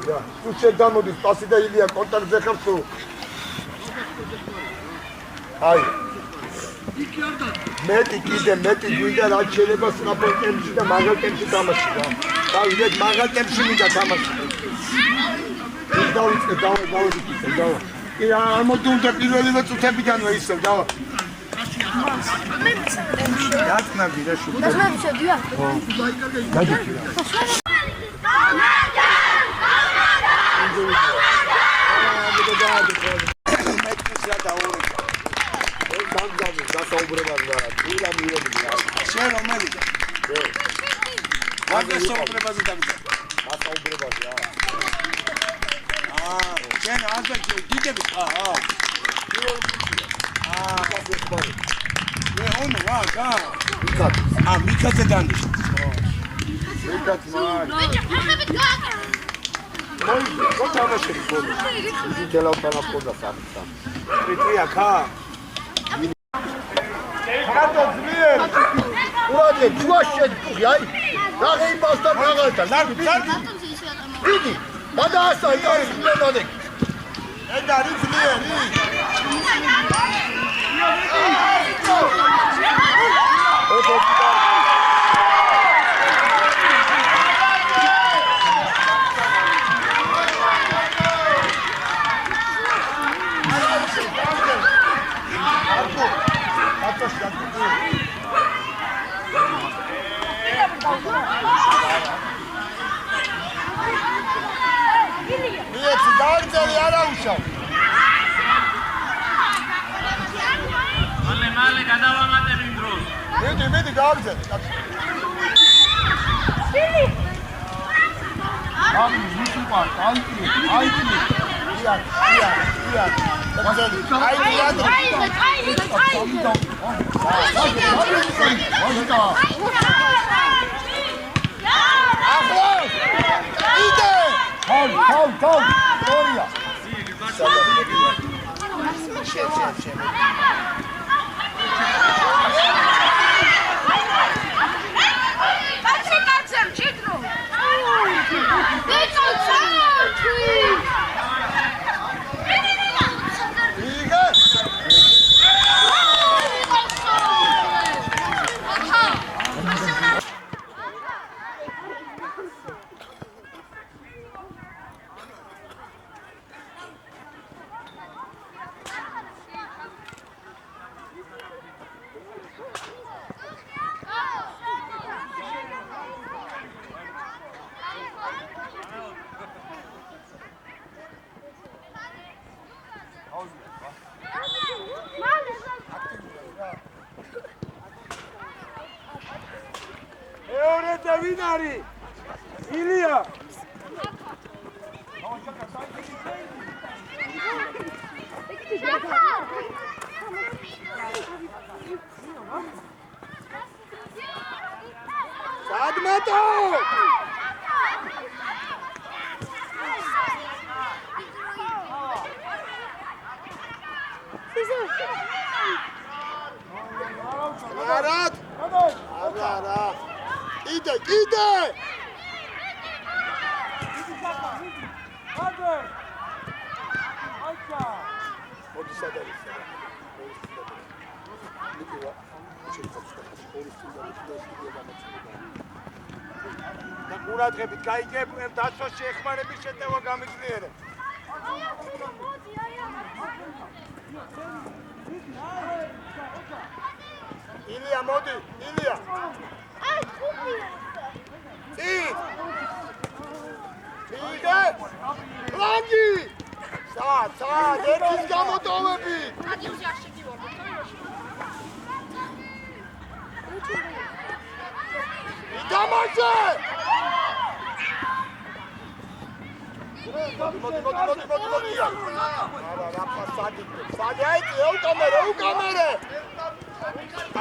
თუ შეგამოდის პასი და ილია კონტაქტზე ხარ თუ აი მეტი გვინდა რა შეიძლება სნაპერ კემპში და მაგალ კემპში თამაში რა დავიდეთ მაგალ კემპში მინდა თამაში დავიწყე კი არ მოდუნდა პირველივე წუთებიდანვე ისევ დავა დათნაბი რა შუ დათნაბი შედია გაიგე რა დასაუბრებად ვარ. დილა მირობდი რა. შენ რომელი? რა დასაუბრებაზე დავიდა? დასაუბრებად რა. შენ ასაკი დიდები ხარ? კაფეში. მე რა გა? მიკაძე დანიშნე. მიკაც მაგ. ფეხებით გააკეთე. მოი, თამაშები გოლი. ძილაო თანაფონდა სამცა. პრიტია ხა? Kato zmier! Ładnie, człoście tutaj! Dalej postaw na Narbi! Widzi! Badasa, ja już nie będę! Eda, zmier! Მიეცი დაარწელი არა უშავ. მალე გადავამატებ იმ დროს. მიდი დაარწელი. სილი. ამ მუსიკა, აიტი. ია. Tom, Gloria. Vinari! Ilia! Sadmato! Arat! Arat! Ide! და ყურადღებით გაიგებ, დაცვას შეეხმარების შეტევა გამიძლიერებ. ილია, მოდი, ილია. აი, ხუთი. იგე! ლანგი! სად, ერთის გამოტოვები! რადიოზე არ შეგივარ, იდამაშე! მოდი. არა, რა ფასადი. სადი აიწე, უკამერე.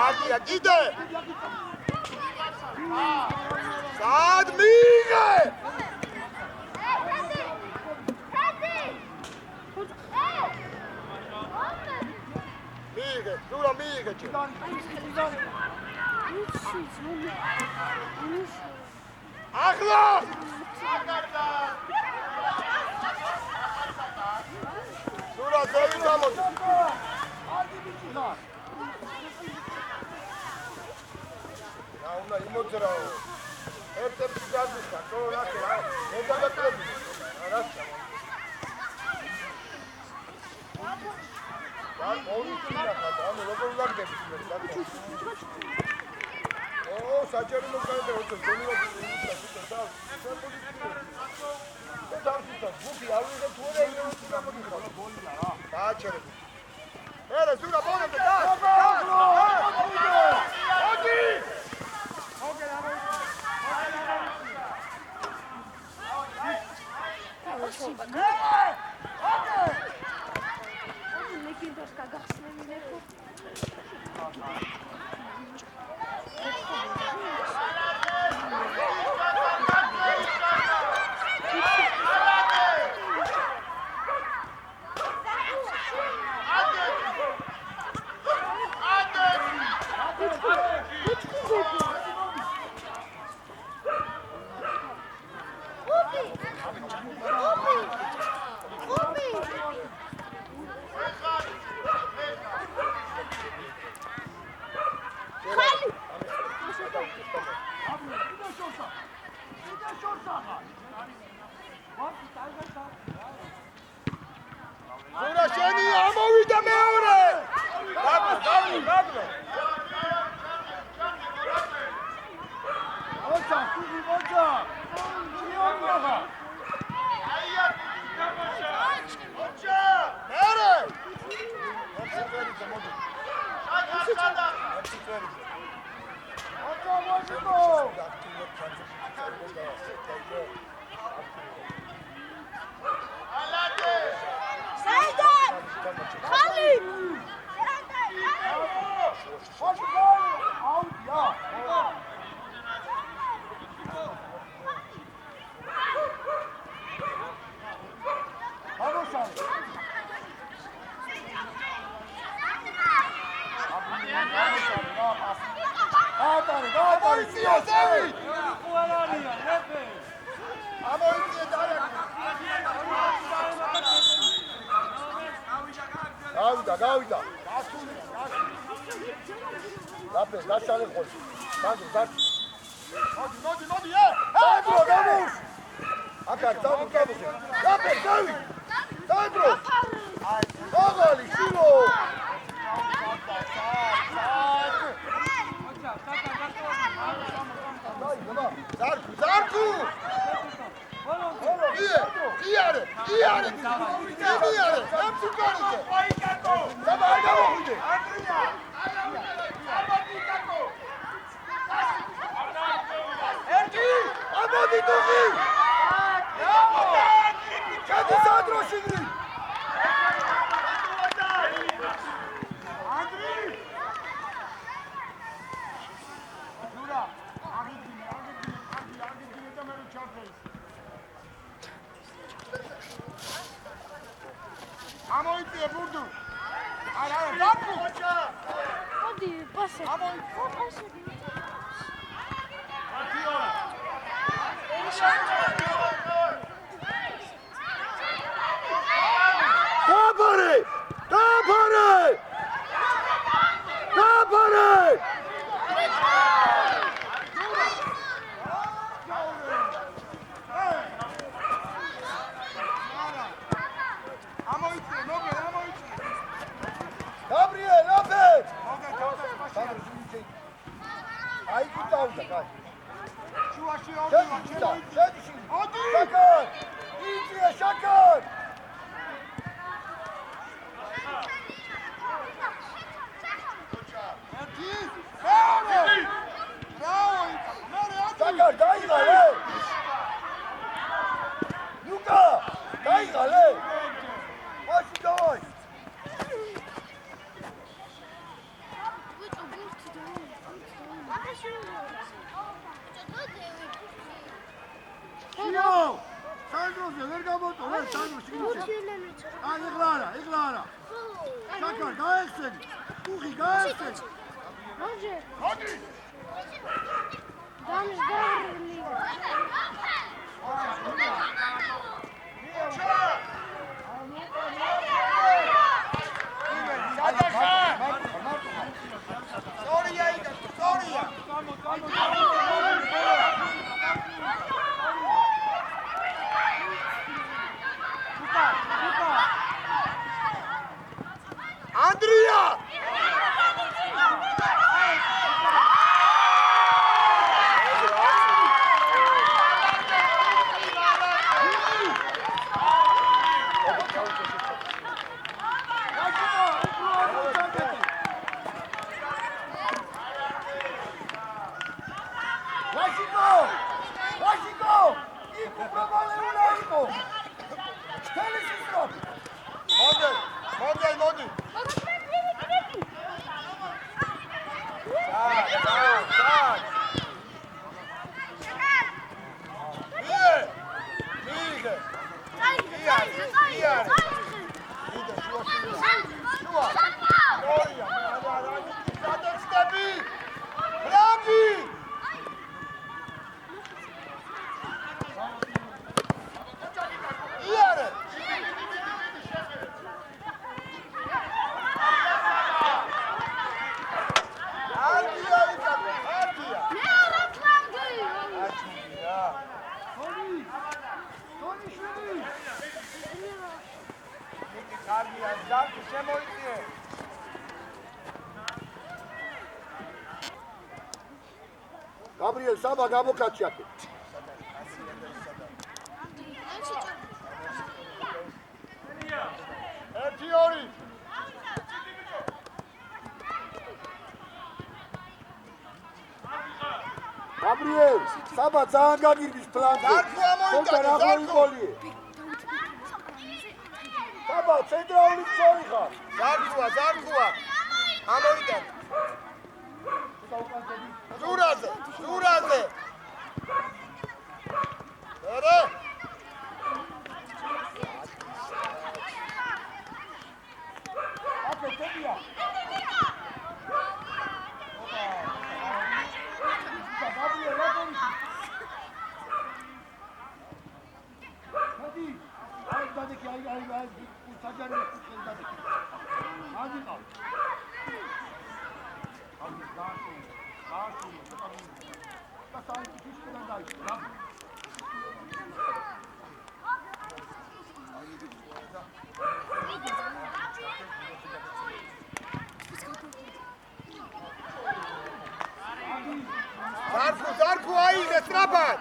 აკია, კიდე! სად მიიღე! მიიღე ჩი. ახლა! რა უნდა იმოძრაო. ერთ-ერთი გაზუსტა, თო რაკე რა. მე დაგაკლები. რა და ორი ხარ, ანუ როგორ ვაგდები მე და. საჯარი მოგკარდე ოქროს გონიოდი და და ბუკი ავიღე თუ არა იმეში გამოდიხარ გოლია რა დააჩერები ერე ზურა ბოლომდე და ოდი ოგე რა ზურა შენი ამოვიდა მეორე დაგო ოცა ხუგი ოცა ჩიოგა აია ოცა მერე გავიდა დაფე დაშალე ხოლ სანდრო დაში მოდი სანდრო დამუშ აკარ დავუკავზე დაფე გავი სანდრო აგალი შილო ზარკუ იარე ამცუკარიზე და გამოვიდე ერთი ამოდი დუღი ჩადი სანდრო შიგრი ამოიწია ბურდუ არა დაფუ მოდი პასე პასე Gabriel, Lopez! Aí que tá, cara. Şakar! İyice Şakar! Şakar, daha iyi gale! Luka! Daha iyi gale! Başı davay! Şino! Sandro'ya ver gamot, ver Sandro şimdi. Hadi iglara. Şakar, gayetsin. Kuhi, gayetsin. Hadi. Vamos dar liga. Hadi. Gabriel, Saba, გამოკაჩი აქ. ერთი ორი. Gabriel, Saba, ძალიან გაგირდის პლანზე. ხოთა რა მოიგოლიე. Saba, ცენტრალური წორი ხარ. ზარქუა. ამოვიდა. Zuraze! Ere! Ate, tebia! Zarku აიღე სწრაფად.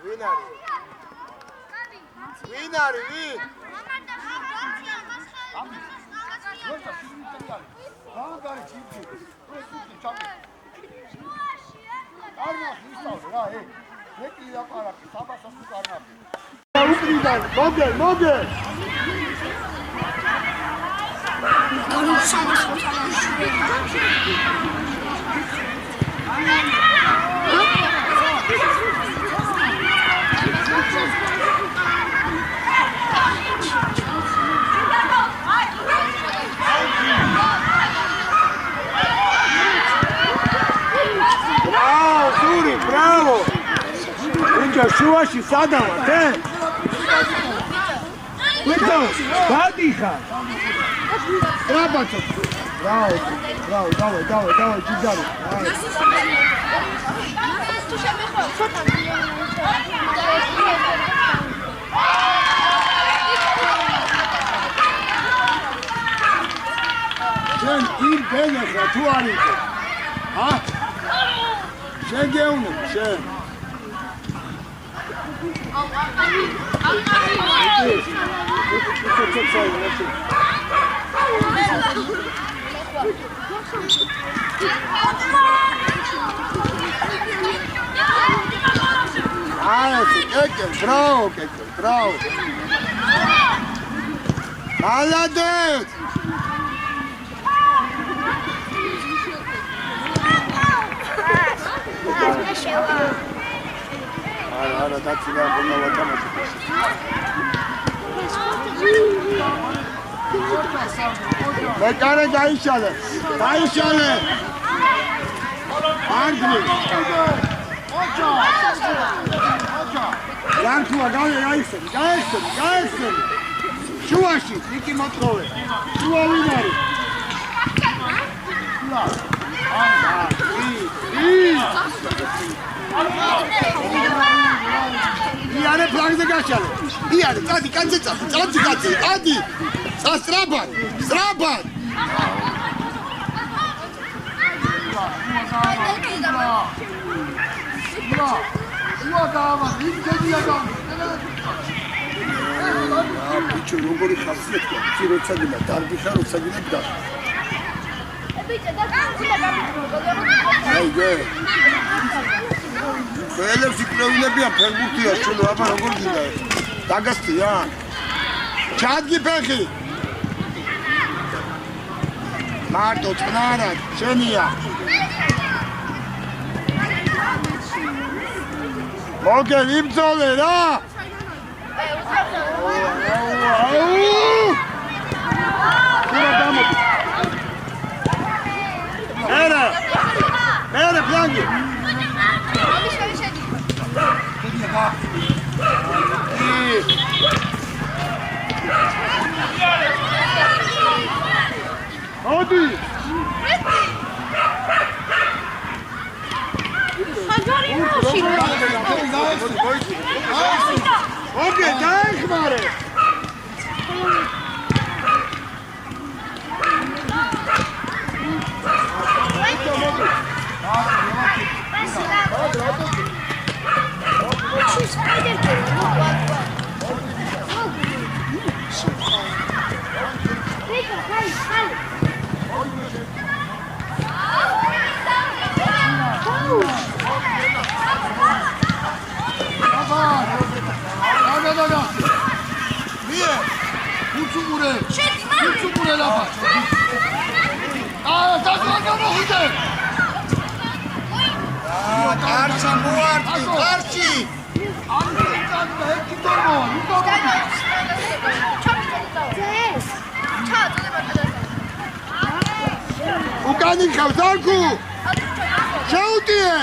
ვინ არის? მოგე. Bravo! Unde შუაში სადავა, თე? ვიტო, გადიხარ. Ტრაბაცო. Bravo, давай, ჯიჯარი. თუ შემეხო, ცოტა. შენ იმ ბენახა თუ არ იყო? ჰა? შენ გეუნებ, შენ. Bravo. Молодец! Ara dați la bună vătămă. Băi, care gaișale? Andrei! Iarcu, gaisă! Șuași, Niki Motrove. Șua winari. Iare plak de gașale. Iare, tati, adi! Sa strabat! Bicho, როგორი ხასიათია, იცი როცა გინდა დარგი ხარ, როცა გინდა და. ბიჭო, და გიძილა გამიგროვდა. აიგე. ყველაფერი პრობლემებია ფერბურთია, შულო, აბა როგორ გინდა? დაგასწია. ჩადგი ფეხი. მარტო წნარად, შენია. მოგენ იბრძოლე რა მერე ფლანგი მოდი ოკეი, დაიხმარე. უკანი ხავსარკუ შეუტიე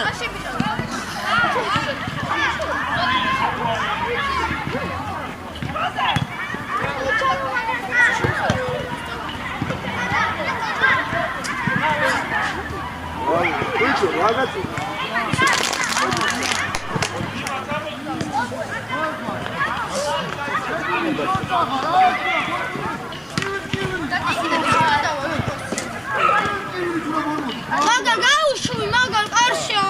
ვიჩო რაღაცა მაგარ გაუშვი, მაგარ კარშა.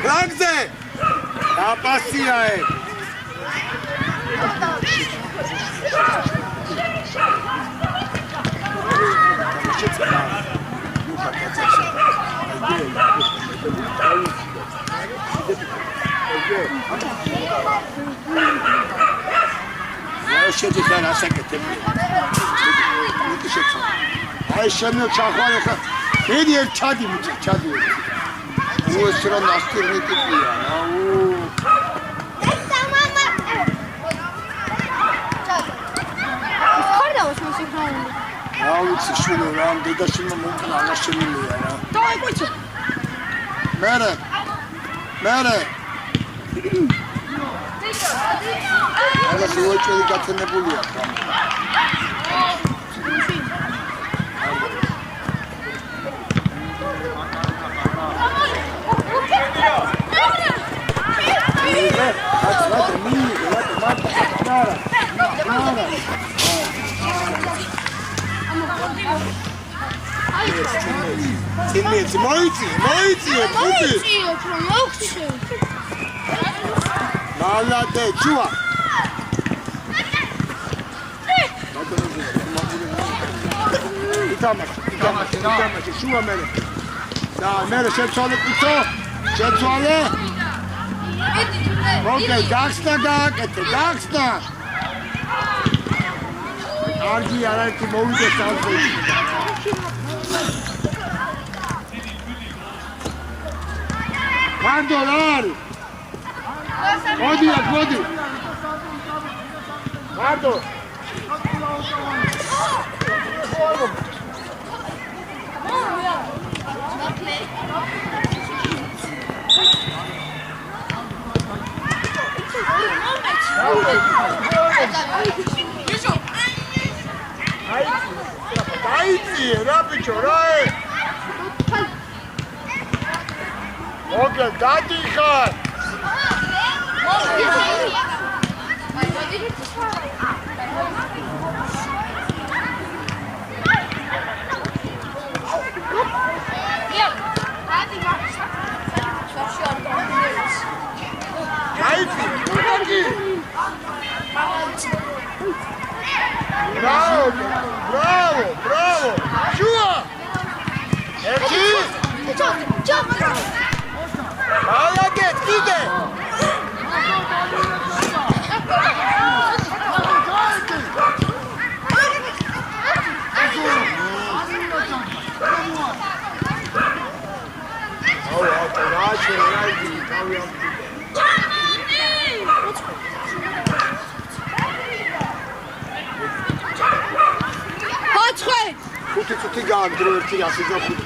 გაგზე აპასიაე შედი ხარ ასაკეთები აი შემო ჩახვარე ხა მედი ერთ ჩადი მიჭი ჩადი უეს რა ნასტირნი ტიპია აუ ესა მამა ხარდაოს მოსიხრაუნი აუ იცი შვილო რა დედაშვილმა მომკლა აღაშენილია რა დაი კუჩი მერე არა შეუჭერი გაცნებულია Цінниці, моїці, куди? Молодець, чувак. Ітамаші, шува мене. Да, мене, შეცვალე კუცო, შეცვალე. ოკეი, გახსნა გააკეთე, გახსნა. კარგი არაერთი მოვიდეს ალფეში. Quando l'ori? Modi, modi. Guardo. Dai, rapido, dai. Okay, dati khar. Bravo. Shua. Eki. Молодец, кидай! Poczekaj! ხუთი წუთი გააგდრო ერთი ასი და ხუთი.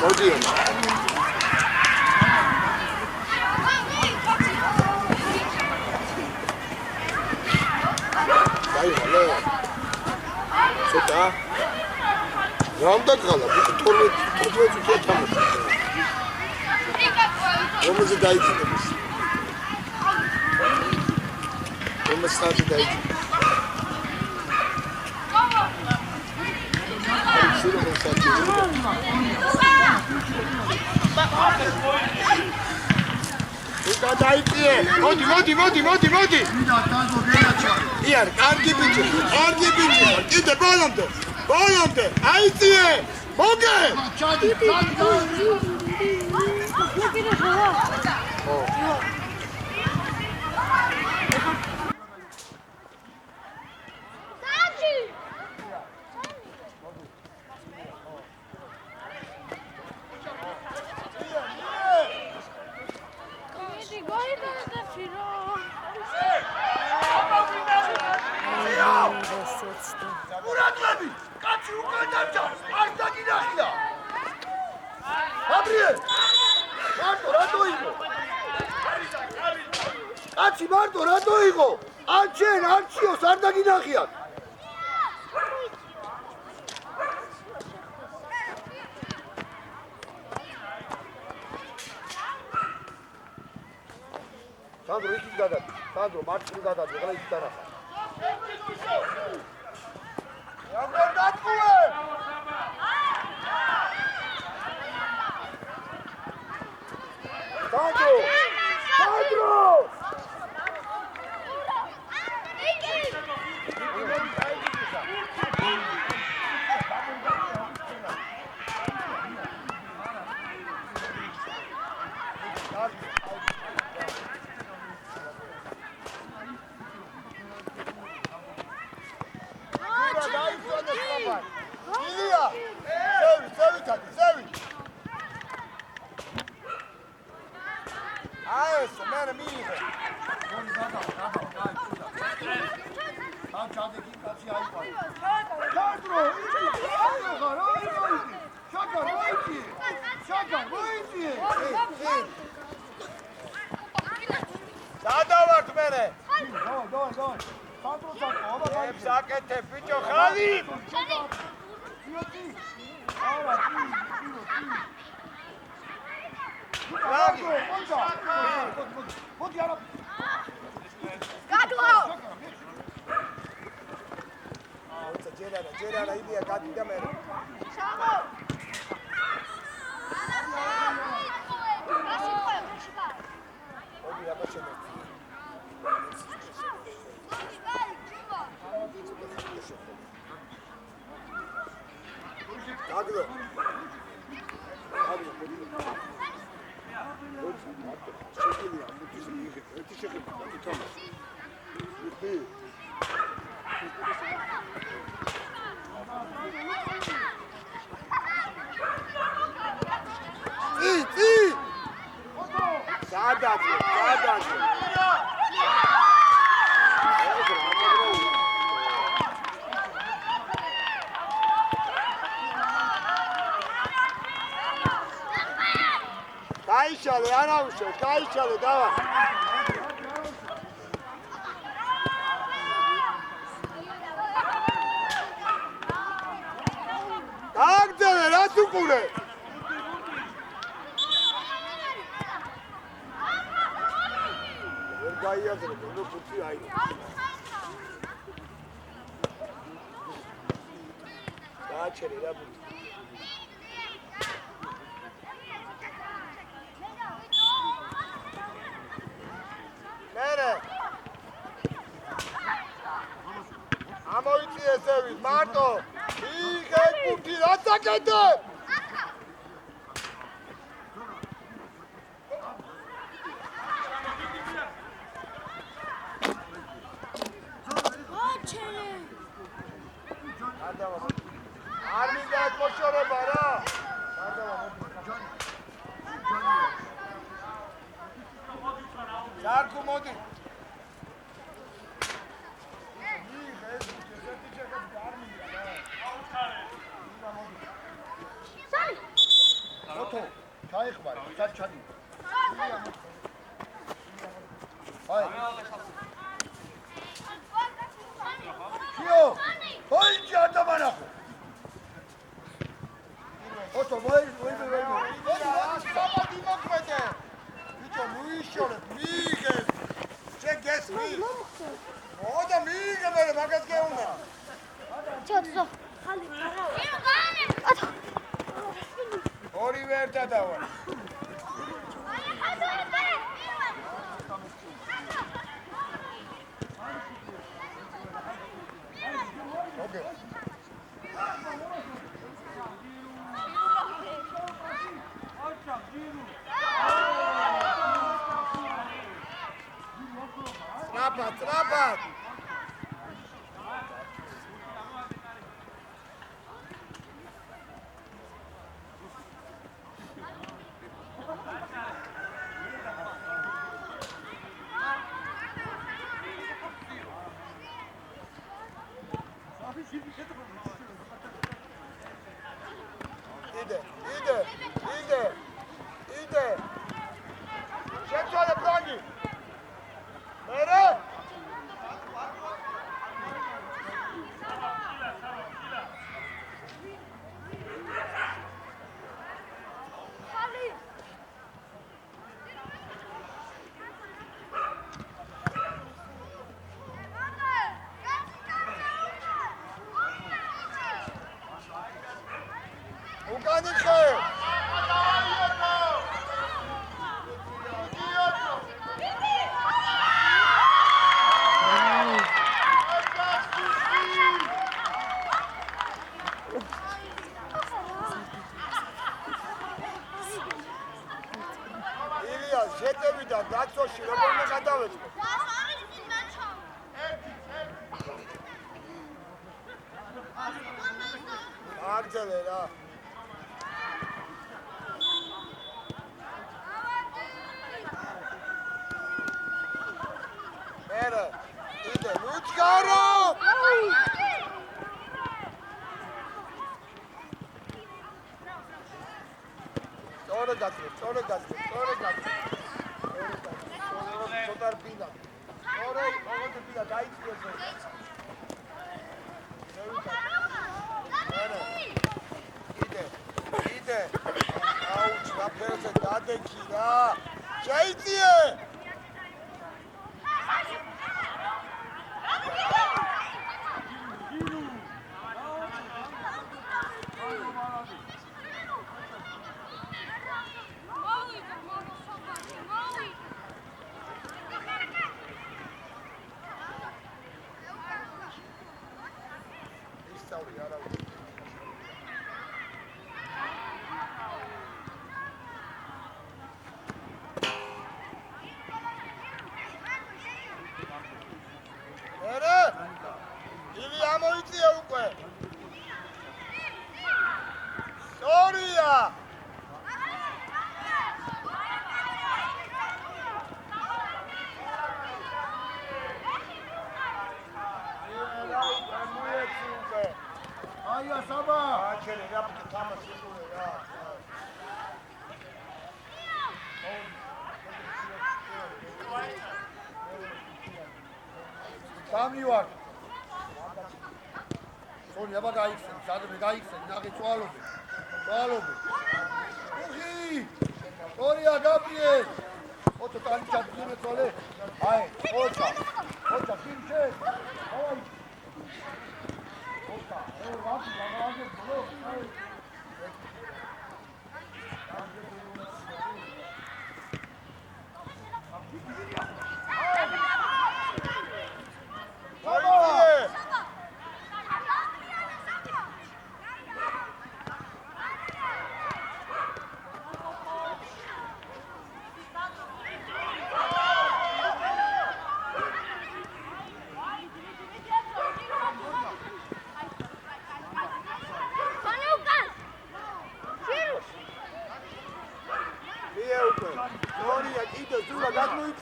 მოდი. აი, ჰალო. ცოტა. რამდენგალა 12 წუთია თამაში. რომელზე დაიწყებს? Start the day. Modi. Iar, argi bici. Ide bolomde. Aitie. Moge. Uratlები, კაცი უკან დამჭა, არ დაგინახია. გაბრიელ. მარტო რატო იყო? კაცი მარტო რატო იყო? ან შენ არჩიოს არ დაგინახიათ. სანდრო იქით გადადი. სანდრო მარცხნივ გადადი, ახლა იქით დანახა. Yavrum datkuve! Sandro! Ilya! Sevi! Ayos, mene mire. Tam çadaki kaçı ayı var. Sandro, Şaka, boyunci. Sada var mene. Doğru. Sandro sakla, ona bak. Hep sakin tepiço Halim. Celala Ilya kadın demedi. Hadi yapacağım. Hadi. Kayışalı, yanamışım. Kayışalı, devam. Dağıtın, atın kule. Kayıyasını, bunu kutuyor aynı. Daha çeli, la bu. Nere? Amovici Sevi, Marto. İyi punti, atak etti. Armin geldi. მოშორება რა. Жарко მოდი. ოტო, ჩაიხმარ, საჩადი. აი. კიო, ოინჯი ადამიანახო. ოტო, ვაი. საპატი მოქმედე. ბიჭო, მოიშორე, მიიღეს. შენ გესმის? მოდა მიიღე მე მაგას გეუნა. ჩაძო. ხალი. ატო. ორივე ერთად დავა. ოკეი. Ტრაპად. იდე. შეცვალე ბრანგი. მერე უკანიხე შეტევიდან დაცოში როგორ გადავეწყო? აგძელე რა. მერე, იდე, ლუჩკარო! სწორედ გაწევ. Sotar pina. Ora, oggi pina dai questo. Ide. Auć, la perze dade kira. Çaytiye. Aia Saba! Acele, ia putea tamă sigură, ia. Samniuar. Son yaba gaixen, sadme gaixen, nage çualobe. Uhi! Soria Gabriel. Oto tani çatını çole. Ay, oça, kimse. Ay.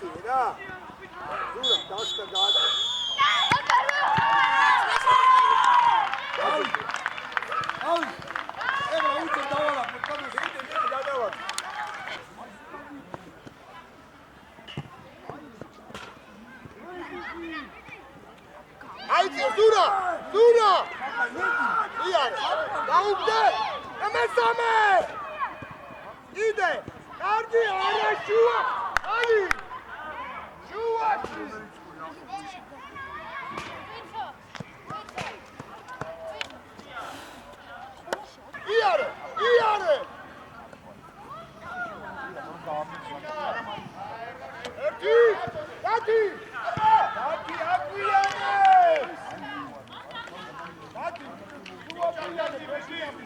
გაიწიე რა. ზურა დაშკა გააწიე. აი. ეგ რა უწევ დავალა, პოტამოს ინტერ გადავალ. აიწიე ზურა! ზურა! იარე, გაუგდე! მესამე! იდე! კარგი არა შუა! ალი! შუა! იარე! იარე! ერთი! დათი! დათი აკვიანე! დათი! შუა აკვიანე, ბეჭიამი!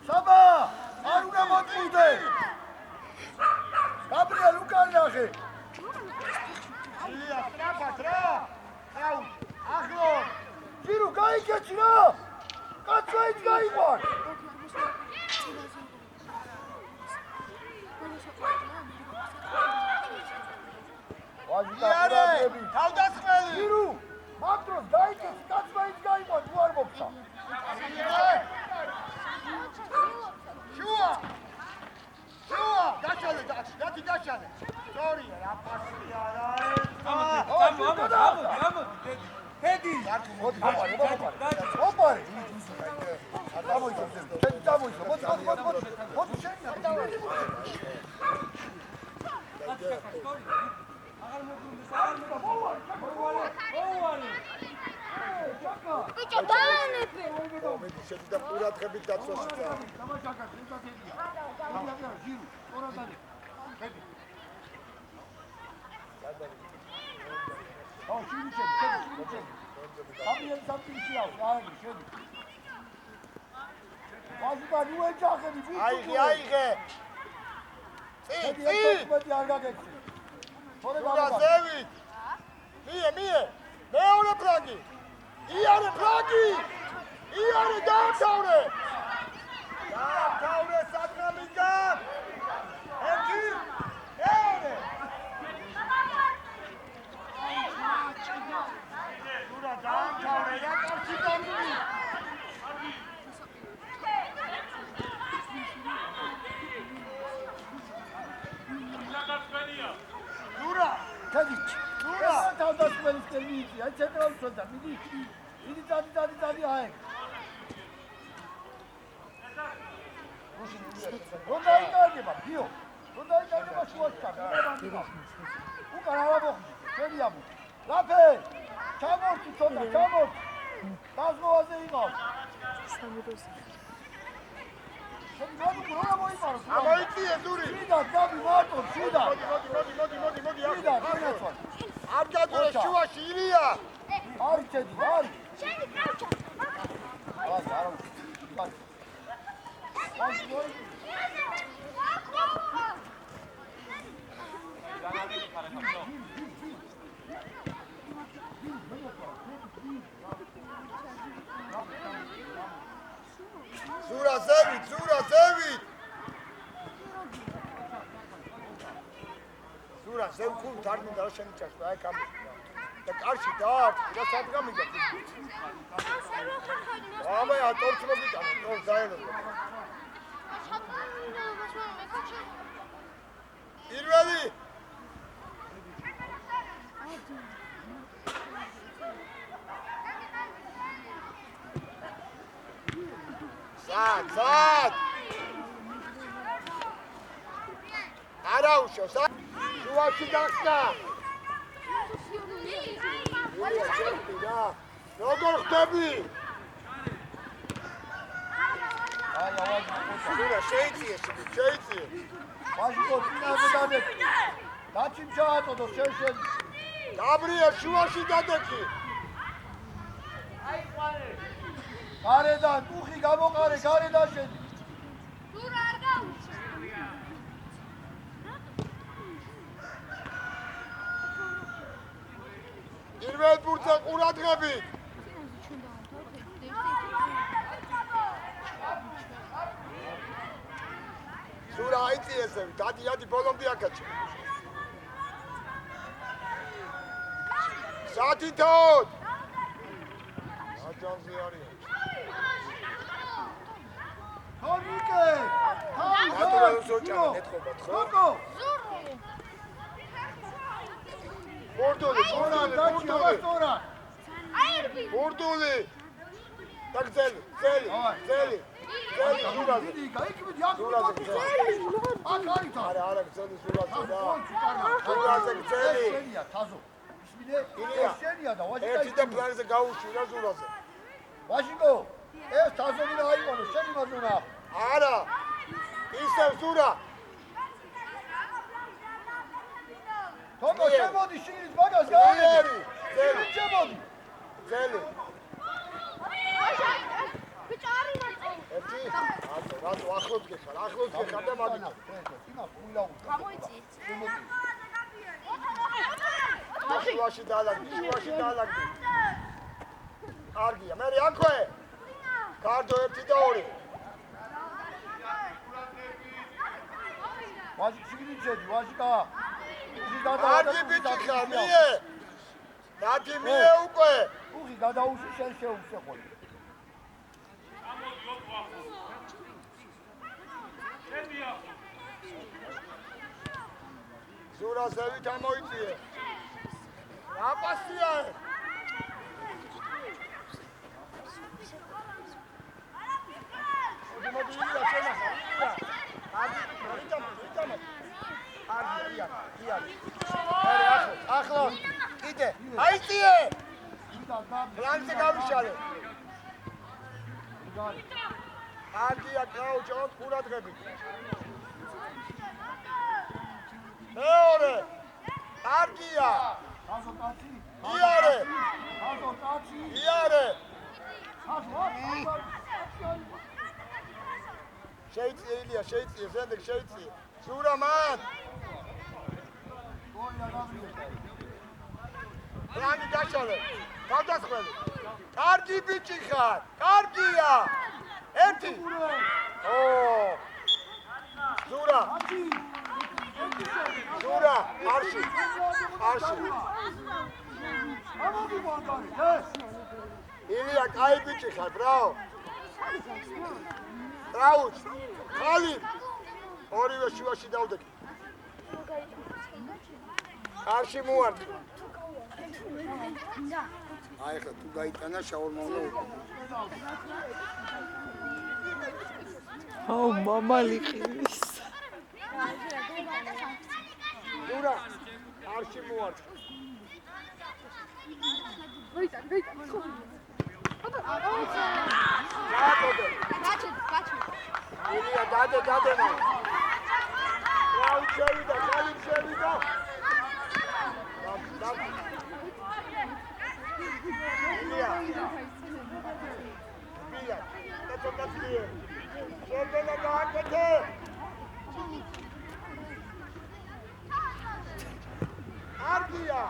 საბა! არ უნდა მოწმიდე! გაბრიელ უკან ნახე! ილია, სტრაფად რა! აუ, ახლო! ჯირო გაიგეცი რა! კაცო ის გაიყვარ! იარე! თავდასხმელი! ჯირო! მაკროს გაიგეცი, კაცო ის გაიყვარ, თუ არ მოგცა! შუა! შუა! დაჩალე, დათი დაჩალე! სწორია, რა პასია რა! გამოდი! ჰედი! მოდი, მოპარე! მოპარე! გამოიწო, გამოიწო, მოდი, შენი აღარ ბიჭო, დაანებე! მეტი შედი და ყურადღებით დაცვაში წავა. დამაშაკა, ხუთათებია. ჯირო, ორადანი. ხედი. აუ, შენი. ამიან სამწიშია, აიგე, შედი. ვაზიკა, ნუ ეჯახები, ბიჭო. აიღე. წი, არ გაგეცი. ზურა ზევით. მie. მეორე ფრანგი. იარე ფრანგი. იარე დაამთავრე. დაამთავრე სათრამიდან. ერთი. მეორე. ზურა დაამთავრე, რა კარში დამივი. ზურა. ქედით. ზურა. თავდასხმელის ტელევიზია, აი ცენტრალურ სონდა, მიდი. მიდი დადი, აი. რომ დაიკარგება, ბიო. რომ დაიკარგება შუაში, მიღება. უკან არა მოხდი, შენი ამო. ლაფე! ჩამორჩი ცოტა, ჩამორჩი. გაზმოვაზე იყავს. შენი მაგუ რა მოიყარო? ამოიწიე ზური. შიდა, გაბი მარტო, შიდა. მოდი. შიდა, გინაცვალ. არ გაძურე შუაში ილია. არის ჩედი, არის. შენი კრავჩა! არა. ზურა ზევით. ზურა ზევ ხულ დარმინდა რა შენი ჩაშვა, აი კამი. და კარში დაარტყი და სად გამიგა? აბა ტორჩ მოგიტანე, ტორ დაელოდო. პირველი. სად. არა უშავს, შუაში გახსნა. როგორ ხდები? შეიწიე. ვაჟიკო, წინაზე დადეკ. დაჩიმ ჩაატოდო, შენ. გაბრიელ შუაში დადეკი. გარედან, ტუხი გამოყარე, გარედან შენ. ზურა არ გაუჩა! პირველ ბურთზე ყურადღები. ზურა, აი შეიცი ესე, დადი ბოლომდე აკაჩე. სათითოდ! აჯანზე არის. თორნიკე! ატოვა უზოჭა ნეთქობათ, ხო? გოგო! ბორდოლი, დაშორა. აირბი. ბორდოლი. და გზელი. ზურაზე. დიდი გაიქიმდი აქ. ზურაზე გზელი. აქ არის თა. არა, გზელი ზურაზე და. ზურაზე ზურაზე გზელი. შენია თაზო. ისმინე ილია. შენია და ვაჟიკა. ერთი და პლანზე გაუშვირა ზურაზე. ვაჟიკო, ეს თაზო მინდა აიყონო, შენი მაზურა. არა. ისევ ზურა. თოგო შემოდი შიგნით მაგას გააყენე. ზელი. შემოდი. ზელი. ბიჭო არის მარტო. ერთი. რატო ახლოს გეხარ და მაგით. იმა ხულა უნდა. გამოიწი. შემოდი. შუაში დაალაგდი. კარგია, მე აქვე. კარდო 1 და 2. ვაჟი შიგნით შედი, ვაჟიკა. კარგი ბიჭი ხარ, მie. დადი მie უკვე. უხი გადაუშვი შენ შეუშეყოლი. ზურა ზევით ამოიწიე. რა პასია? მოდი ილია შენახა, ილია. კარგი, ახლო. კიდე. აიწიე. პლანზე გავიშალე. კარგია, კაუჩო, ყურადღებით. მეორე. კარგია. თაზო კაცი. იარე. თაზო კაცი. იარე. თაზო. შეიწიე ილია, ზენდექ შეიწიე. ზურა მან. გოლა გამიეკა. პლანი დაშალე. გადასხველი. კარგი ბიჭი ხარ. კარგია. ერთი. ო. ზურა. ზურა, არში. ამოდი მონდარი. ილია, კაი ბიჭი ხარ, ბრაო. რაუც. ხალი. ორივე შუაში დავდექი. არში მოარტყი. აი ხა თუ გაიტანა შაურმა უნდა უკვე. აუ მამალი ყივის. ზურა, არში მოარტყი. ილია, დადე მან. რაუც შევიდა, ხალი შევიდა. ილია. დაწოთლიე. შეგენა გააკეთე. კარგია.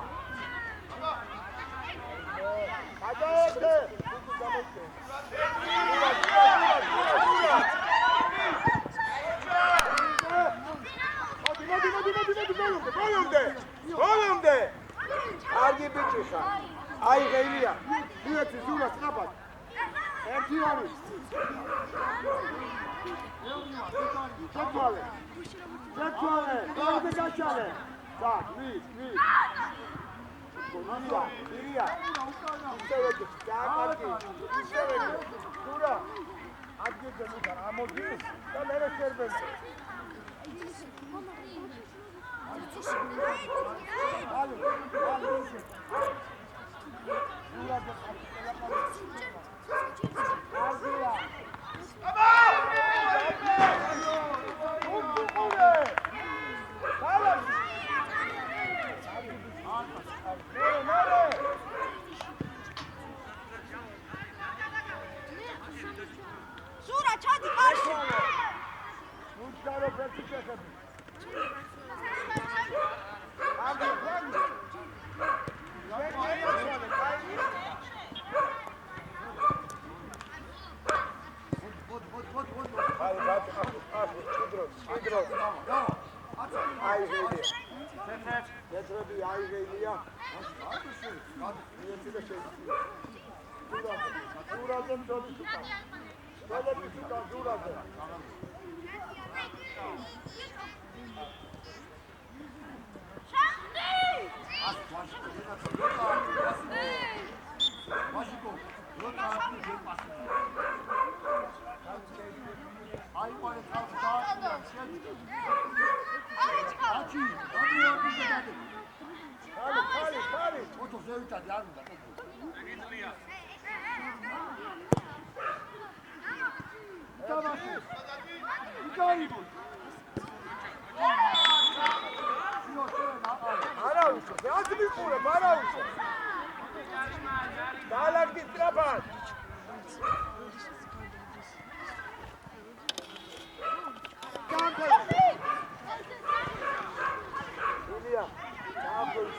გადაეთე. ბოლომდე. კარგი ბიჭი ხარ. აი ღელია. მიეცი ზურა სწრაფად. ერთი ორი. ჩათვალე. დავდე გაშალე. და, ვის. ილია. ისევე გააკარგი. ისევე. ზურა. ადგილზე მიდარ, ამოდი და მე შერბენდი. ზურა ჩადი კარში. უჩარო ფერჩიკები. ზურაზე მძოლის უკან. მძოლების უკან ზურაზე. Maşiko, yok tarafını gel basın. Ay böyle kalk dağıtmıyor. Açı, hadi yorgun da hadi. Kale. O çok zevk tadı yarın da. Tamam. Yukarı bu. Ara uçu. Nasıl bir kule? Ara uçu. Dağlar gitti lan. İlya. Ne yapıyorsun?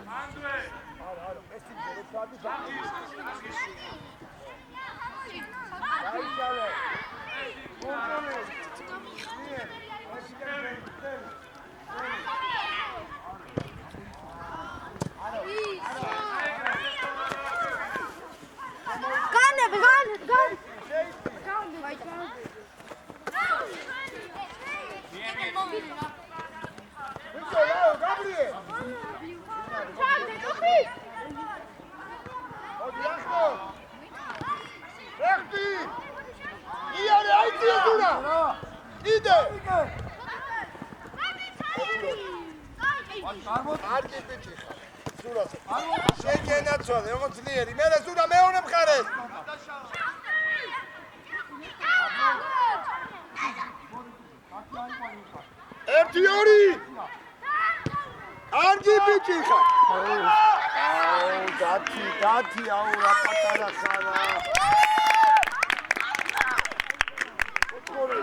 Hadi. Mesut gelip sadece. Hayır gel. Kontrolü. Niye? შეგენაცვალე, როგორც ძლიერი. მე ზურა მეორე მხარეს. ერთი ორი. არგი ბიჭი ხარ. აუ, დათი, აუ, რა პატარა ხარა. ოქორი.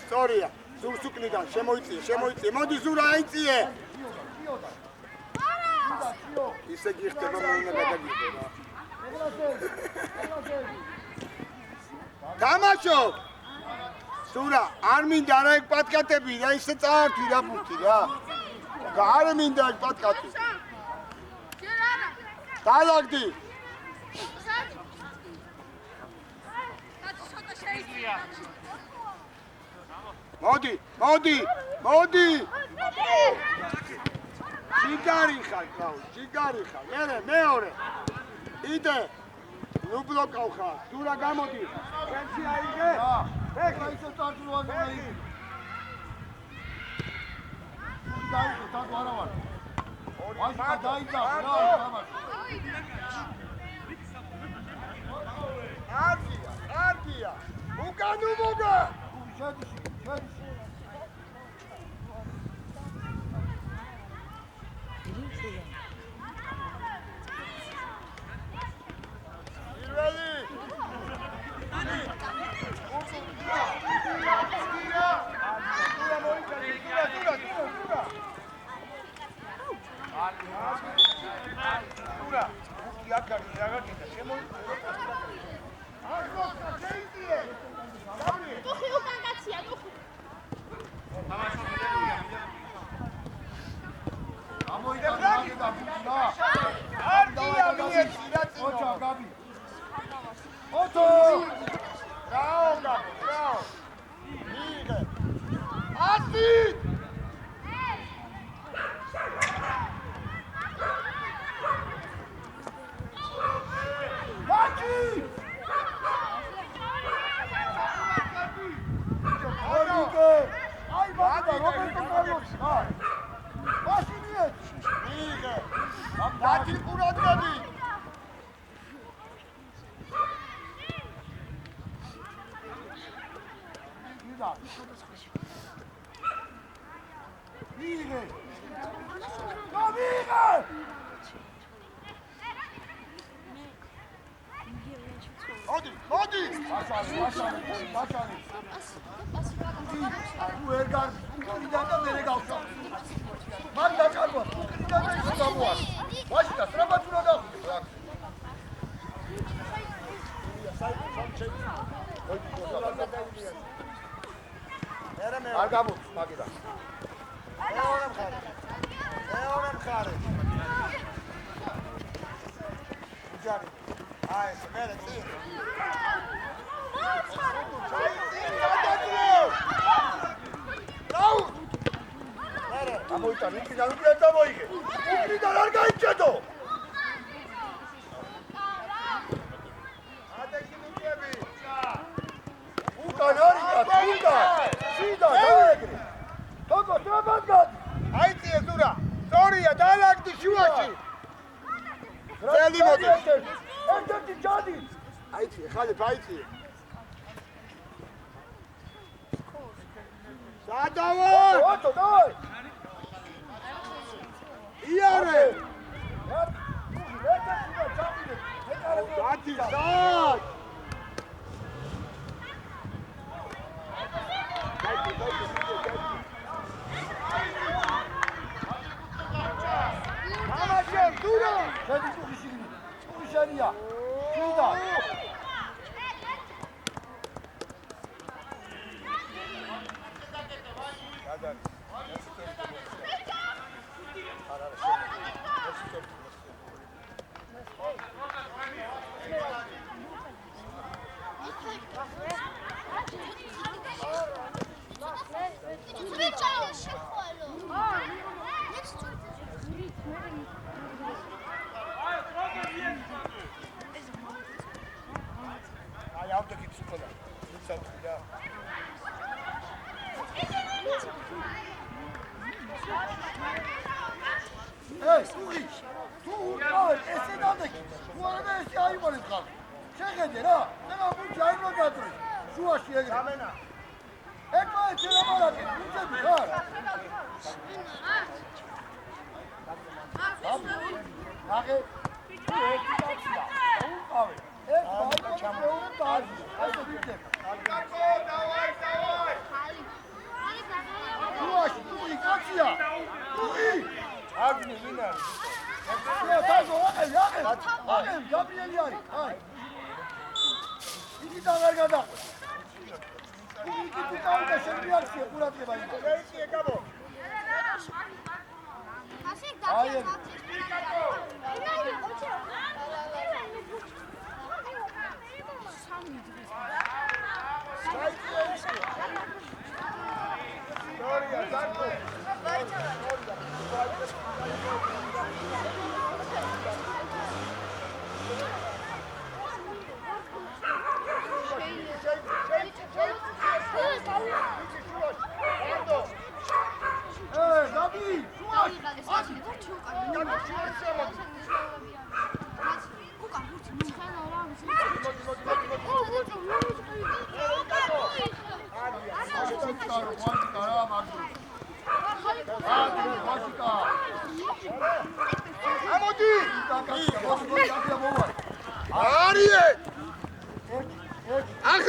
Sorry. Სურსუკნიდან შემოიწიე. მოდი ზურა აიწიე. ისე გიხდება მოუნა გადაგიდო რა. თამაშო. ზურა, არ მინდა რა ეგ პატკატები რა ისე წაართვი რა ბურთი რა. არ მინდა ეგ პატკატი. დალაგდი. მოდი, მოდი, მოდი. ჯიგარი ხარ, გაუ, ჯიგარი ხარ. მეორე. იდე. ნუ ბლოკავ ხარ. სურა გამოდი. ჩვენში აიგე. ეხლა ისე წარწულვაზე იგი. დაიწყო, თქო არა ვარ. ვაშკა დაიწყო, რა თამაში. არტია. უკან უმოგა. შედი.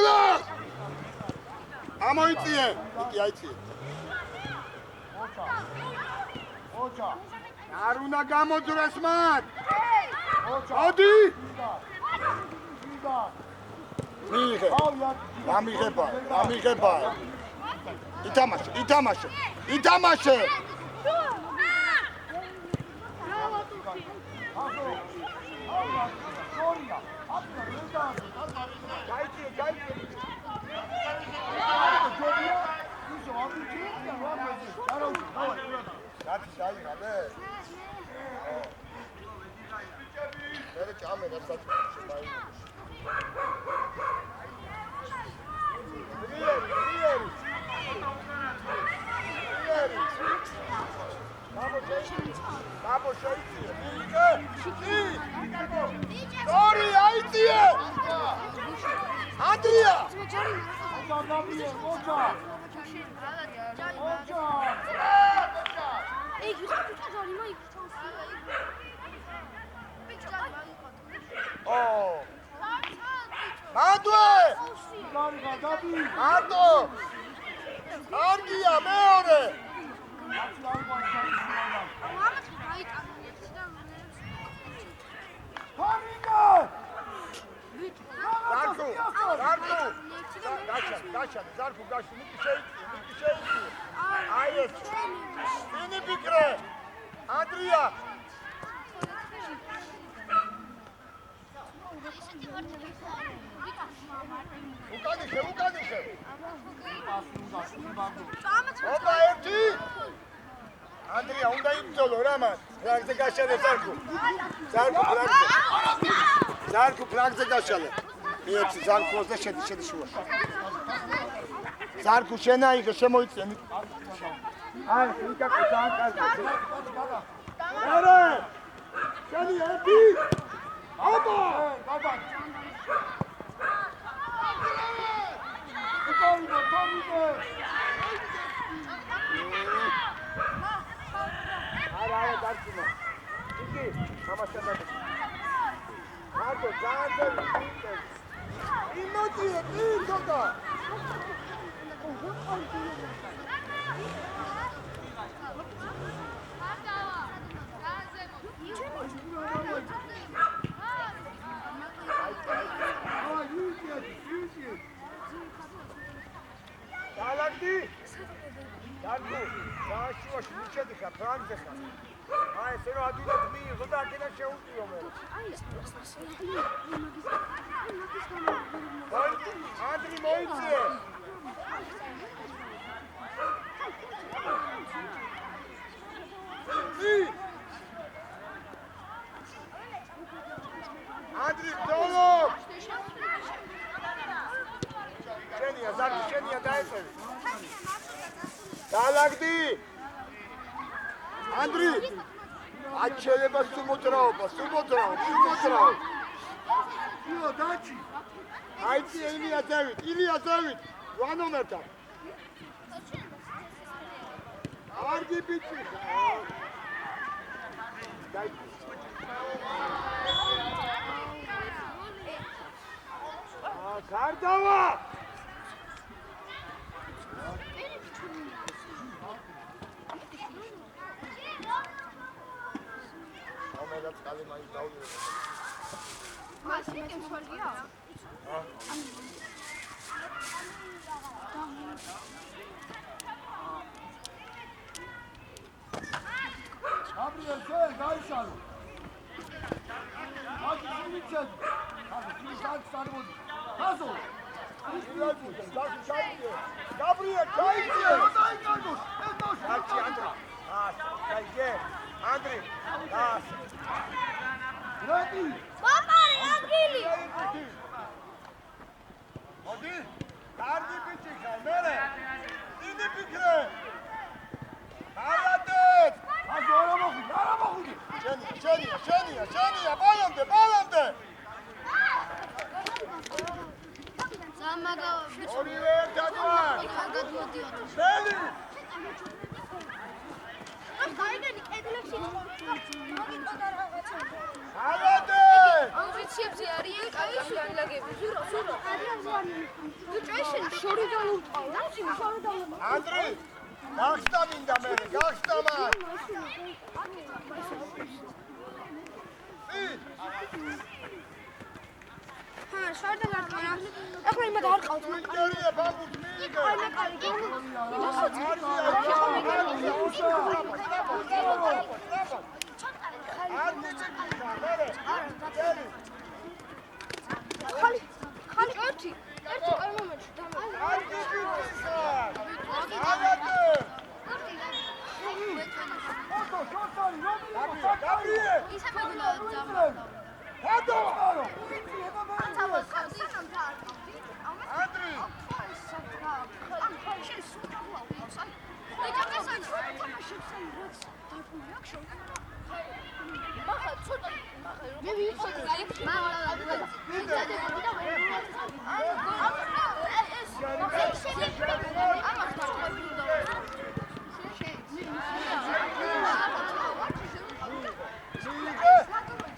მოკლა! ამოიწიე! იგი აიწიე. ოჩა. არ უნდა გამოძრეს მათ! ოჩა. მოდი! ვიდა. მიიღე. ავია. ამიღება. ითამაშე! სორია. აფრა ვიდა. გაიწიე. ჯობია. ისო ამიჩია რამაზე. არავის. რატი დაიღალე? მე ჭამე რასაც შეფაი. Babo şöyle. Doğru aytiye. Adria. ოჩა გამიე. ოჩა. ოჩა. ეი გიხარ ბიჭა ჯარი მაი Oh. Madwe. გარიგა დაბი. Arto. Argia meore. მამაც გაიტანა ფარინგა. Zarku. Daşan. Zarku gaştı. Bir şey. Ayet. Beni fikre. Adria. Uqadişe. Oba erti. Andria, უნდა იბრძოლო რა მას. ფლანგზე გაშალე ზარკუ. ზარკუ ფლანგზე გაშალე. მიეცი ზარკუს და შედი შუაში. ზარკუ შენაიღე შემოიწე. აი, იქა კაცაკაცი. არა! შენი ერთი. აბა! Tomide. არა, დარჩინა. იგი, ამასთან და. არტო, ძალიან იმოწიე, თქო. Dalandi. Darku, saashua shmichedi kha, frangze kha. Ay, seno aduna dmiigo da akena sheutiyo me. Andri moitsie. Andri, dolo! Şeniya dayesevi. Dalagdi! Andri! Açeleba sumotraoba. Io daci. Ayti İlya David. Vanomerta. Argi bitti. Kardava! Omelat kalimai davdi. მასიკემ ხორგია? Gabriel, sen gaysalo. Hadi şimdi çek. Hadi şimdi sen vur. Nasıl? Gabriel, kaydı. Odayı kaldır. Kaçı Andri. Kaydı. Andri. Ready. მამარი ადგილი Hadi. Kardi bitti kay. Mere. İndi fikre. Hayatı. Hadi araba koy. Şeniya. Balonde. ზამაგა Oliver Dadman. გადმოდიოდა Beli. გაიგენი კედლებში მოგიწოდა რაღაცა Hayatı. აუზიციებზე არიან კაი შუაგლაგები ზურო Hayatı. ანდრი გახსნა მინდა მე გახსნა მან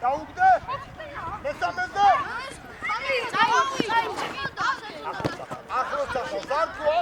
დაუგდე მესამეზე ახლოს ზარკო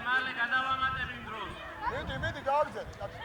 მალე გადავამატებ იმ დროს. მიდი გავიგზავნე.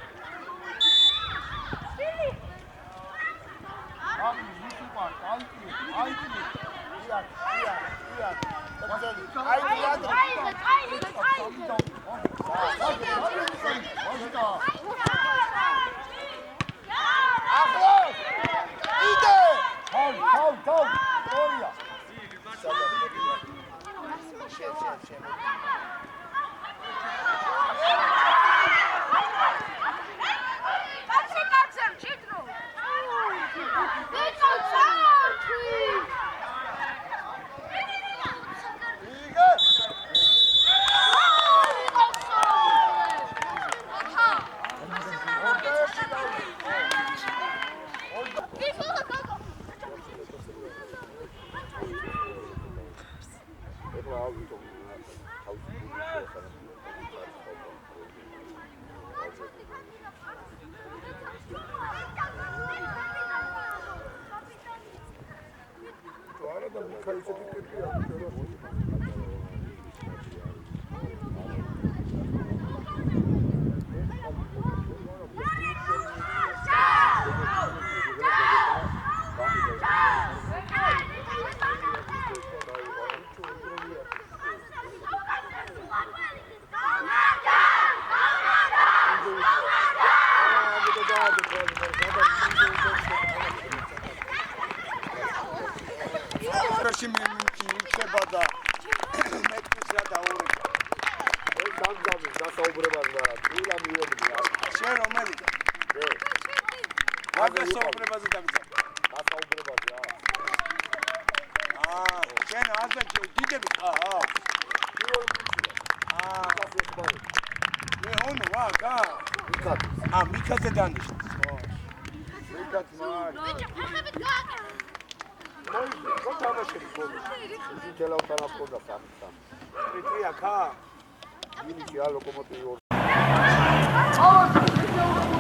მინიქი რა ლოკომოტივი ორ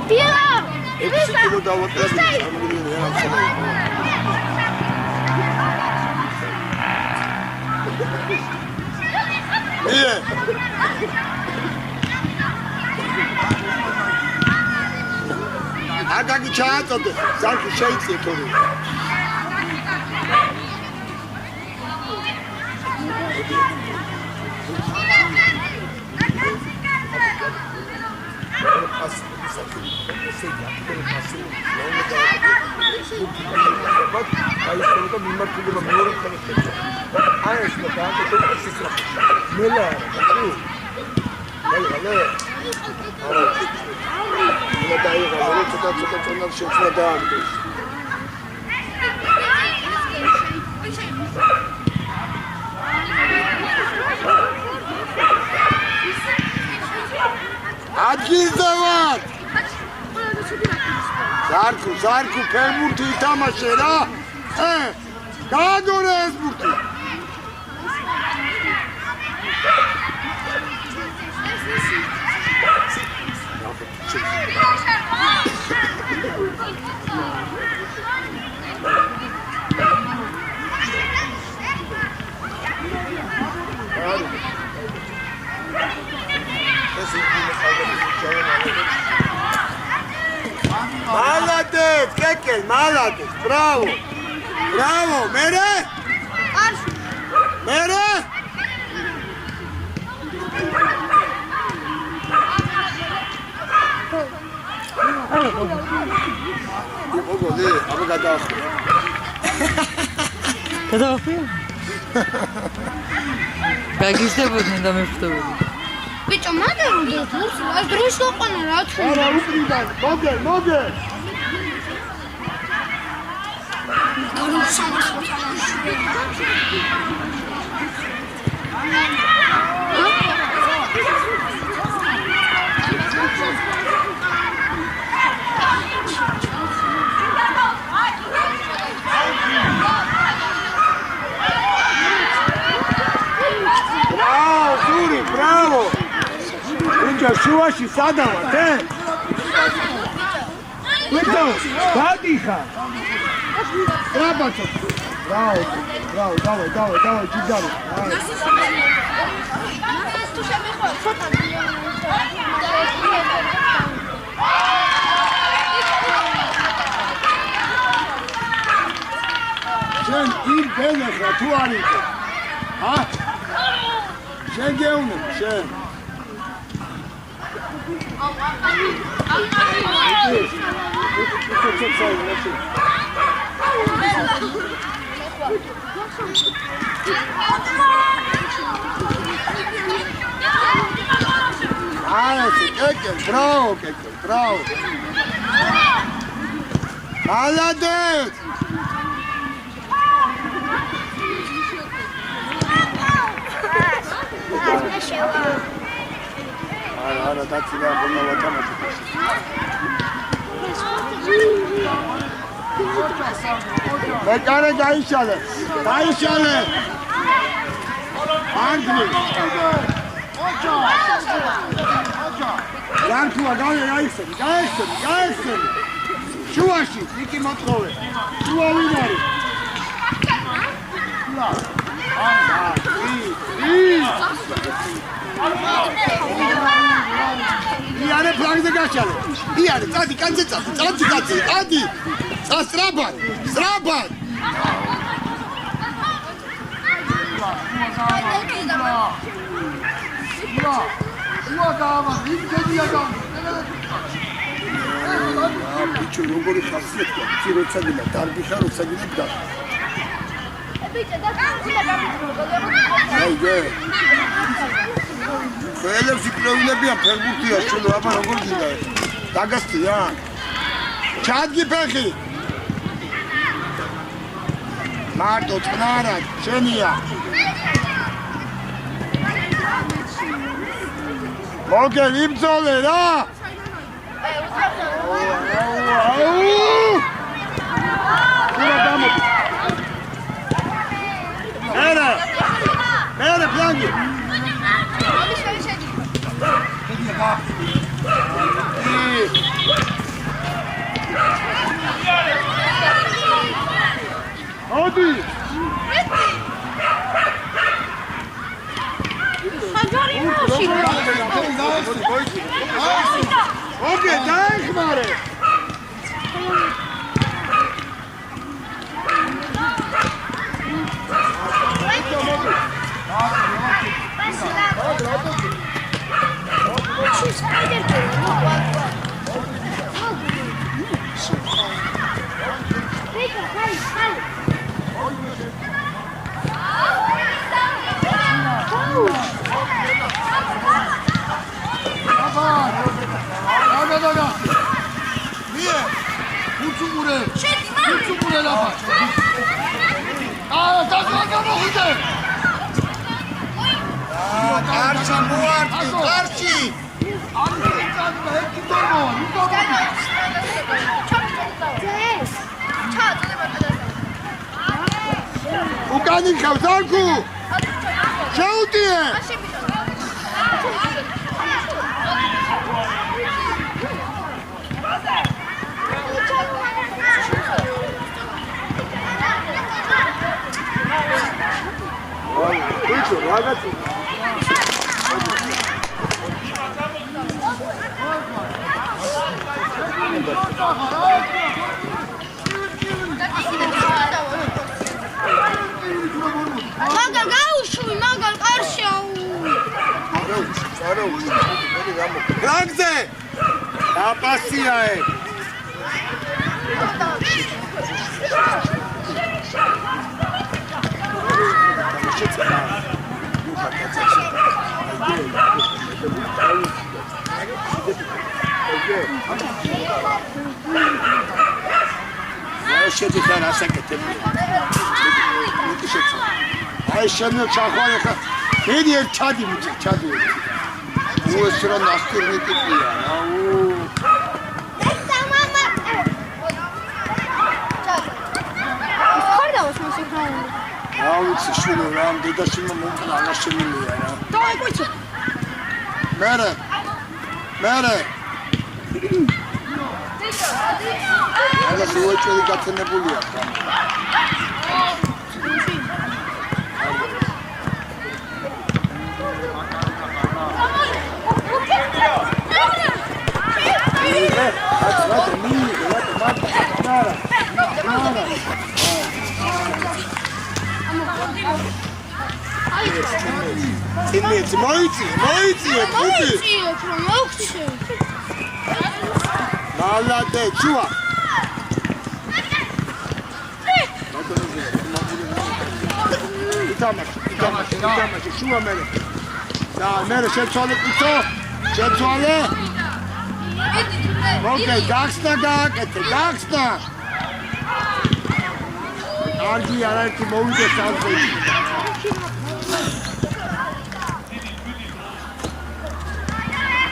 ბილა 6 კილო დავატეხი სამგრილი რა აკაკი ჩააწოდე ზარკი შეიწიე თორე ადგილზევარ ზარკუ ფერმურთი ითამაშე რა გააგორე ეს ბურთი Молодец, Кекель, молодец, браво, браво, Мере, Мере. Погоди, а вы гадахи. გადავახია? გაგიზდებოდნენ და მეფტობოდნენ. ბიჭო, მაგერ უდეთ, აი დროშ გაყვანა რა თქმა უნდა. არა, უკრიდან, მოგე. Bravo! Unde შუაში სადავართ, ვიტო, გადიხარ. ტრაბაცო. Bravo, давай, ჯიგარი. თუ შემეხო, ცოტა. შენ იმ ბენეს რა თუ არ იყო? ჰა? შენ გეუნე, შენ. Кекель, браво. Молодец! Არა, დაცილე აღონა ვათამაშე. მეკარე გაიშალე. ანგლი. ჯანქუა გაიხსენი. შუაში, ნიკი მოწოვე. შუა ვინ არის? იარე ფლანგზე გაჩალე. იარე, წადი, კანზე წადი. სწრაფად. ბიჭო, როგორი ხასიათია? იცი როცა გინდა დარბი ხარ, როცა გინდა და. ბიჭო, და გინდა აიგე. ხელებში პროვინებიან ფერბურთია, შულო, აბა როგორ გინდა? დაგასწია. ჩადგი ფეხი. მარტო წნარად, შენია. მოგე იმძოლე რა. მერე ფლანგი. მოდი საჯარი მაშინ ოკეი დაიხმარე უკანი ხავზარკუ შეუტიე ბიჭო რაღაცა მაგარ გაუშვი მაგარ კარშაუ რაგზე აპასიაე შედი ხარ ასაკეთები აი შემო ჩახვარე ხა მიდი ერთ ჩადი მიდი ჩადი უეს რა ნასტირნი ტიპია აუ ხარდავს მოსიხრაუნი აუ შვილო რამ დედაშვილმა მომკლა აღაშენილია რა დავაი კუჩო მერე ალა სუეჭელი გათენებულია მოიწიე მალადე ჩუა იტამაში შუა მერე და მერე შეცვალე კუცო შეცვალე ოკეი გახსნა გააკეთე გახსნა არგი არაერთი მოვიდეს ალზე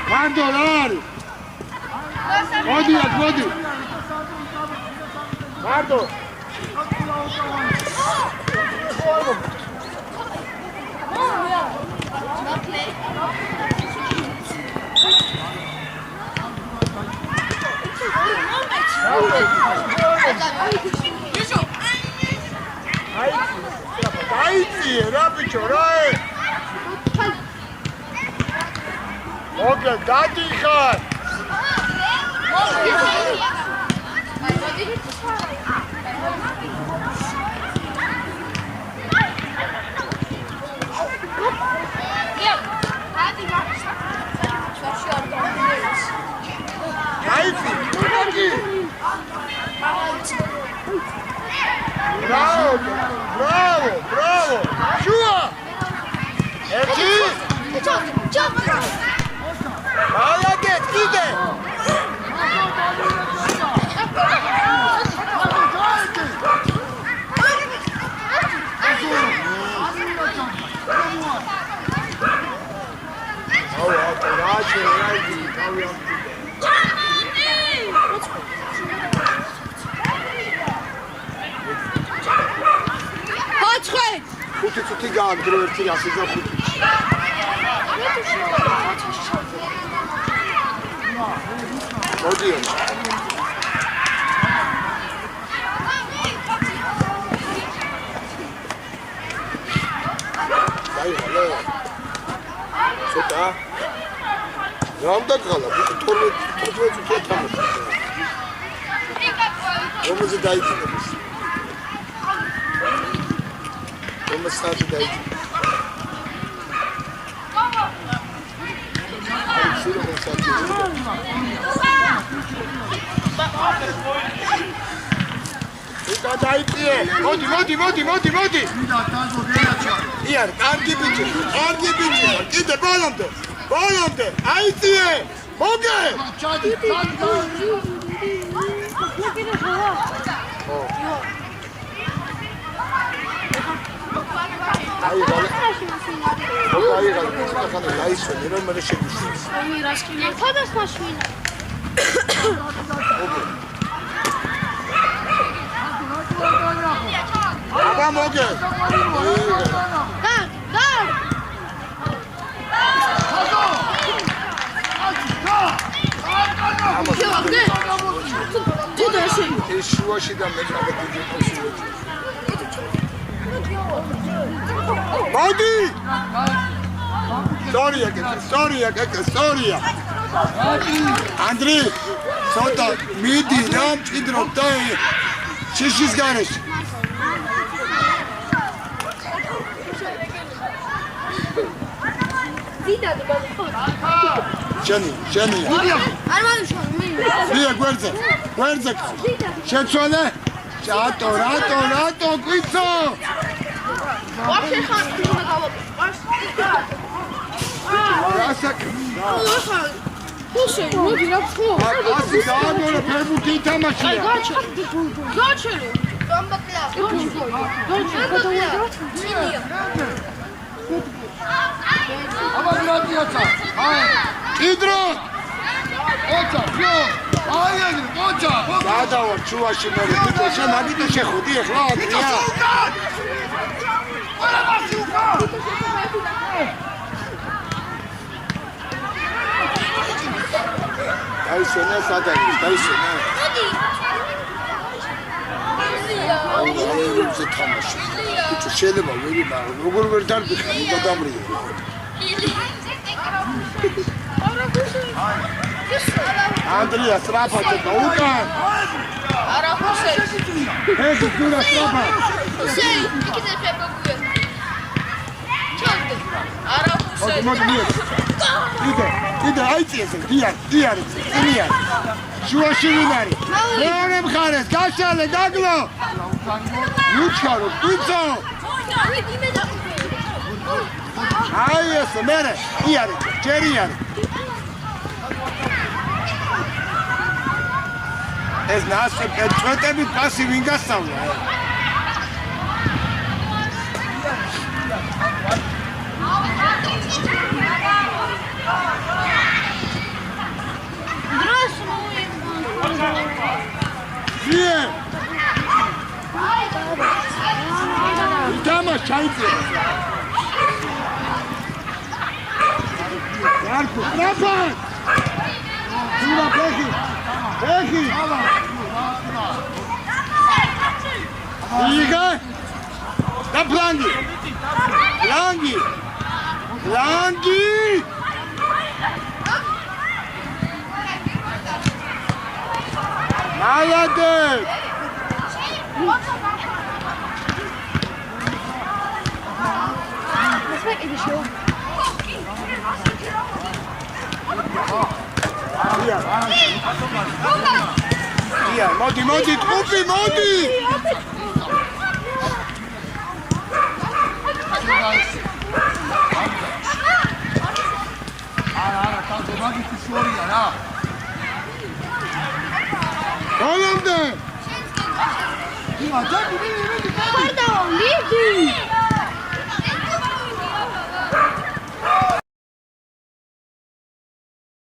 მანდო რა არის მოდი მანდო აიწიე რა ბიჭო რა ოკეი გადიხარ Bravo! Shua! Eki! Молодец, иди! Ты гандро, ты я сижу. მოდიო. აი, ჰალო. ცოტა. რამდენგალა 12 წუთი თამაში. რომელზე დაიწყებს? რომელსაც დაიწყებს? დაიწიე. მოდი. იარ, კარგი ბიჭი. კიდე ბოლომდე. აიწიე. მოგე. აი გაისვენი რომ მე შეგუშვის. აი რაშკინა ხოდას მაშინ. აბა მოგე. ეს შუაში და მე გავიგე მოდი! Sorry. Andrei, ცოტა მიდი რა მჭიდრობ და შიშის გარეშე. დიდად შენი. არ მომშო მე. დიახ, გვერდზე. შეცვალე? რატო გვიცო? ვაფშე ხარ უნდა გავაკეთო. რასაკ? ხუშე, მოდი რა ხო? ასე დააგორო ფეხბურთი ითამაშია. აი გაჩერე. გამბაკლა. აბა გრადიაცა. აი. იდრო. ოცა. გადავა ჩუაში მე ბიჭო მაგიტო შეხუდი ახლა ადრია. დაისვენა სადაის, დაისვენა. აუზე თამაში. ბიჭო შეიძლება ვერი მაგრამ როგორ ვერ დარბიხარ გადამრიე. Andrea, strapa ceva, ukან. არა ხუშე. ეს გურა strapa. ხუშე, იქით შეფეგუე. ჩანდა. არა ხუშე. მოდი. იდე, აიწიეს, დიარი. შუაში ვინარი. მეორე მხარეს, გაშალე, დაგლო. უჩქარო, ტუცო. აი ეს მერე, იარი, ჯერიანი. ეს ნასე წვეტები პასი ვინ გასწავლა? დროს მოიმო. ვიე? იტამა ჩაიწე. არქო, ტრაფა! დურა ფეხი. Liga da Blangi Молодец მოდი, ტყუპი, მოდი! არა, მაგითი შორია რა. ბოლომდე! ხარ და მიდი.